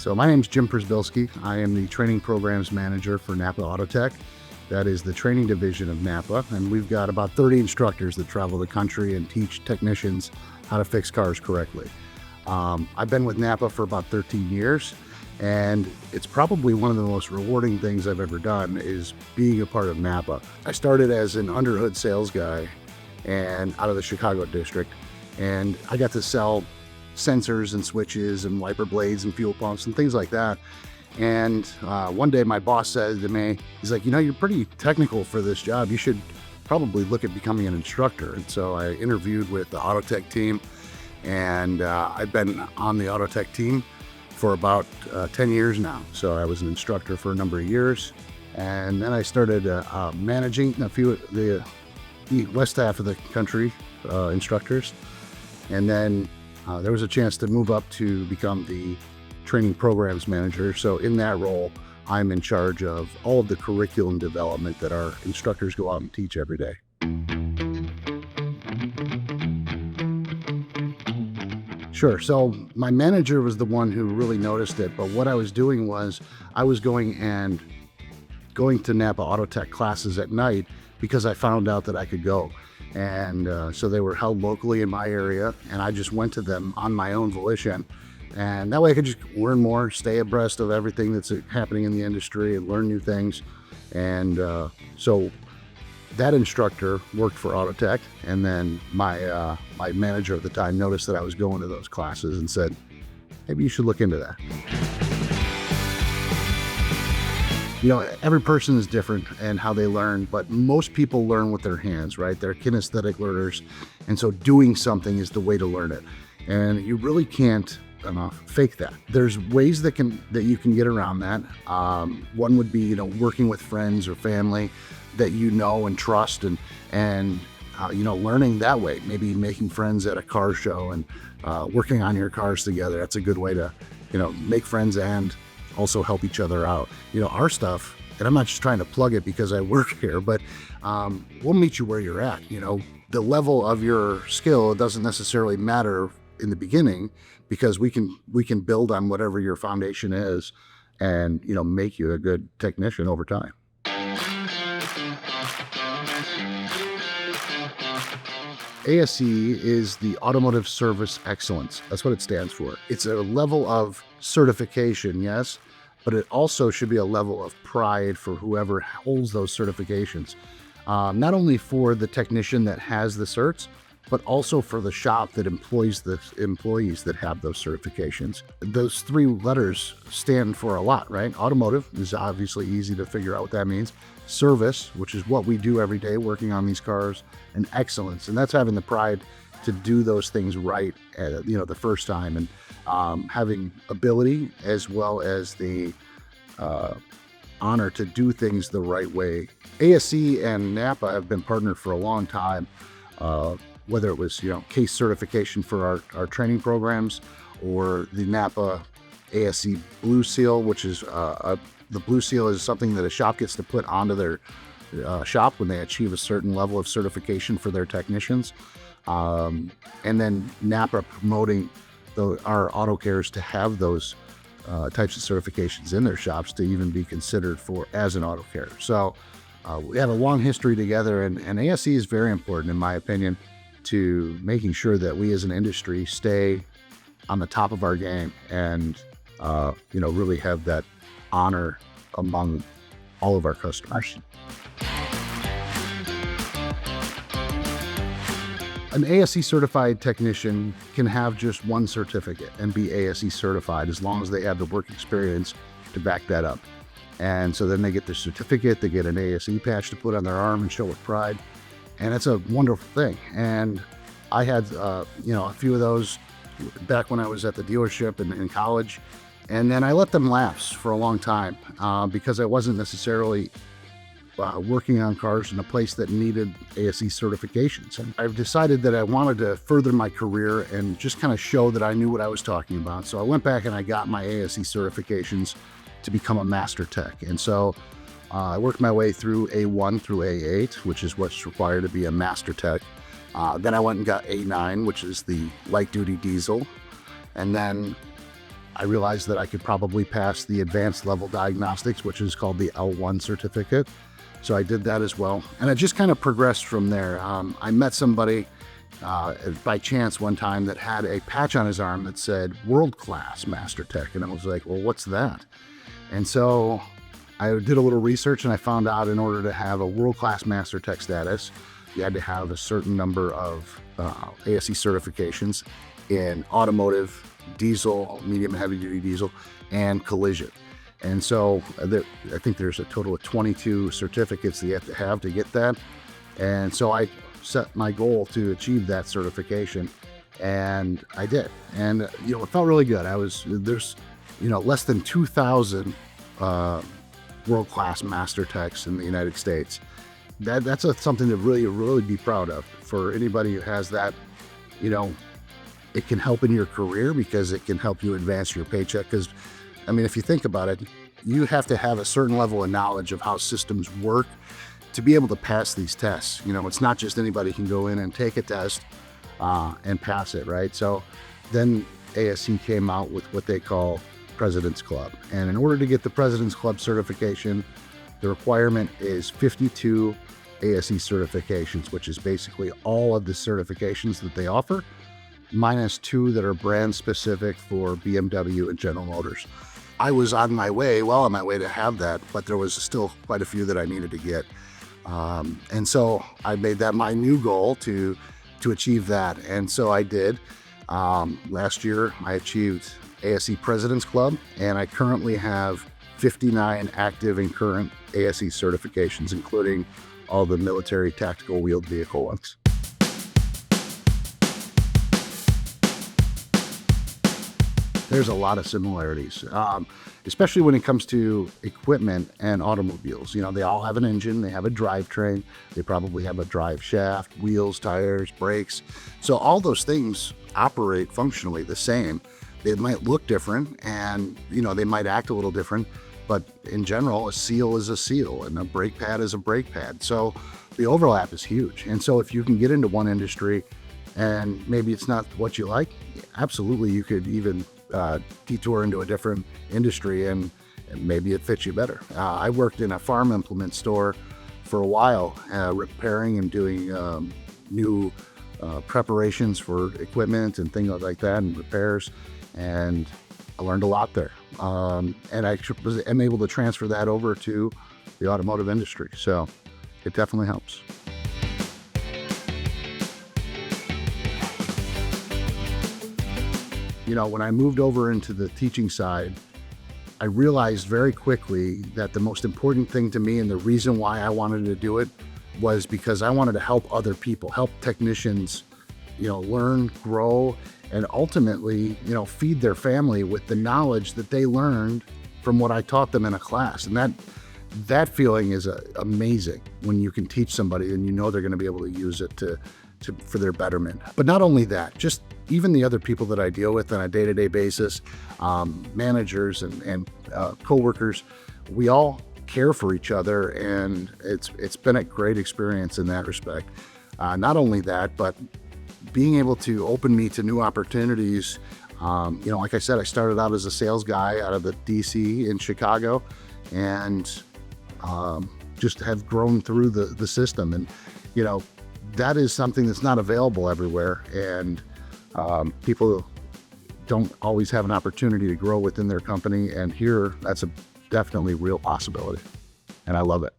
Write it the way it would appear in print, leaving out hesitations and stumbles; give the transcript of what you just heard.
So my name is Jim Prisbilski. I am the Training Programs Manager for NAPA AutoTech. That is the training division of NAPA, and we've got about 30 instructors that travel the country and teach technicians how to fix cars correctly. I've been with NAPA for about 13 years, and it's probably one of the most rewarding things I've ever done is being a part of NAPA. I started as an underhood sales guy and out of the Chicago district, and I got to sell sensors and switches and wiper blades and fuel pumps and things like that. And one day my boss said to me, he's like, you're pretty technical for this job. You should probably look at becoming an instructor. And so I interviewed with the AutoTech team, and I've been on the AutoTech team for about 10 years now. So I was an instructor for a number of years. And then I started managing a few of the west half of the country instructors. And then there was a chance to move up to become the training programs manager. So in that role, I'm in charge of all of the curriculum development that our instructors go out and teach every day. Sure. So my manager was the one who really noticed it, but what I was doing was I was going to NAPA AutoTech classes at night because I found out that I could go. And so they were held locally in my area, and I just went to them on my own volition. And that way I could just learn more, stay abreast of everything that's happening in the industry and learn new things. And so that instructor worked for AutoTech, and then my manager at the time noticed that I was going to those classes and said, maybe you should look into that. Every person is different and how they learn, but most people learn with their hands, right? They're kinesthetic learners. And so doing something is the way to learn it. And you really can't fake that. There's ways that you can get around that. One would be, working with friends or family that and trust and learning that way. Maybe making friends at a car show and working on your cars together. That's a good way to, make friends and also help each other out. Our stuff, and I'm not just trying to plug it because I work here, but we'll meet you where you're at. The level of your skill doesn't necessarily matter in the beginning, because we can build on whatever your foundation is and make you a good technician over time. ASE is the Automotive Service Excellence. That's what it stands for. It's a level of certification, yes, but it also should be a level of pride for whoever holds those certifications. Not only for the technician that has the certs, but also for the shop that employs the employees that have those certifications. Those three letters stand for a lot, right? Automotive is obviously easy to figure out what that means. Service, which is what we do every day working on these cars, and excellence. And that's having the pride to do those things right, the first time, and having ability as well as the honor to do things the right way. ASE and NAPA have been partnered for a long time. Whether it was, case certification for our training programs, or the NAPA ASE Blue Seal, which is the Blue Seal is something that a shop gets to put onto their shop when they achieve a certain level of certification for their technicians. And then NAPA promoting our auto cares to have those types of certifications in their shops to even be considered as an auto care. So we have a long history together, and ASE is very important, in my opinion, to making sure that we as an industry stay on the top of our game and, really have that honor among all of our customers. An ASE certified technician can have just one certificate and be ASE certified as long as they have the work experience to back that up. And so then they get their certificate, they get an ASE patch to put on their arm and show with pride. And it's a wonderful thing. And I had, a few of those back when I was at the dealership and in college. And then I let them lapse for a long time because I wasn't necessarily working on cars in a place that needed ASE certifications. And I've decided that I wanted to further my career and just kind of show that I knew what I was talking about. So I went back and I got my ASE certifications to become a master tech. And so I worked my way through A1 through A8, which is what's required to be a master tech. Then I went and got A9, which is the light duty diesel. And then I realized that I could probably pass the advanced level diagnostics, which is called the L1 certificate. So I did that as well. And it just kind of progressed from there. I met somebody by chance one time that had a patch on his arm that said world-class Master Tech. And I was like, well, what's that? And so I did a little research and I found out in order to have a world-class Master Tech status, you had to have a certain number of ASE certifications in automotive, diesel, medium and heavy duty diesel, and collision. And so I think there's a total of 22 certificates that you have to get that. And so I set my goal to achieve that certification, and I did. And, it felt really good. There's less than 2,000 world-class Master Techs in the United States. That's something to really be proud of. For anybody who has that, it can help in your career because it can help you advance your paycheck. Because, if you think about it, you have to have a certain level of knowledge of how systems work to be able to pass these tests. It's not just anybody can go in and take a test and pass it, right? So then ASE came out with what they call President's Club. And in order to get the President's Club certification, the requirement is 52 ASE certifications, which is basically all of the certifications that they offer, minus 2 that are brand specific for BMW and General Motors. I was well on my way to have that, but there was still quite a few that I needed to get. And so I made that my new goal to achieve that. And so I did. Last year, I achieved ASE President's Club, and I currently have 59 active and current ASE certifications, including all the military tactical wheeled vehicle ones. There's a lot of similarities, especially when it comes to equipment and automobiles. They all have an engine, they have a drivetrain, they probably have a drive shaft, wheels, tires, brakes. So all those things operate functionally the same. They might look different and, they might act a little different, but in general, a seal is a seal and a brake pad is a brake pad. So the overlap is huge. And so if you can get into one industry and maybe it's not what you like, absolutely, you could even detour into a different industry and maybe it fits you better. I worked in a farm implement store for a while, repairing and doing new preparations for equipment and things like that and repairs, and I learned a lot there. And I am able to transfer that over to the automotive industry, so it definitely helps. When I moved over into the teaching side, I realized very quickly that the most important thing to me and the reason why I wanted to do it was because I wanted to help other people, help technicians, learn, grow, and ultimately, feed their family with the knowledge that they learned from what I taught them in a class. And that feeling is amazing when you can teach somebody and they're going to be able to use it for their betterment. But not only that, just even the other people that I deal with on a day-to-day basis, managers and coworkers, we all care for each other, and it's been a great experience in that respect. Not only that, but being able to open me to new opportunities. Like I said, I started out as a sales guy out of the DC in Chicago, and just have grown through the system. And that is something that's not available everywhere, and people don't always have an opportunity to grow within their company, and here that's a definitely real possibility, and I love it.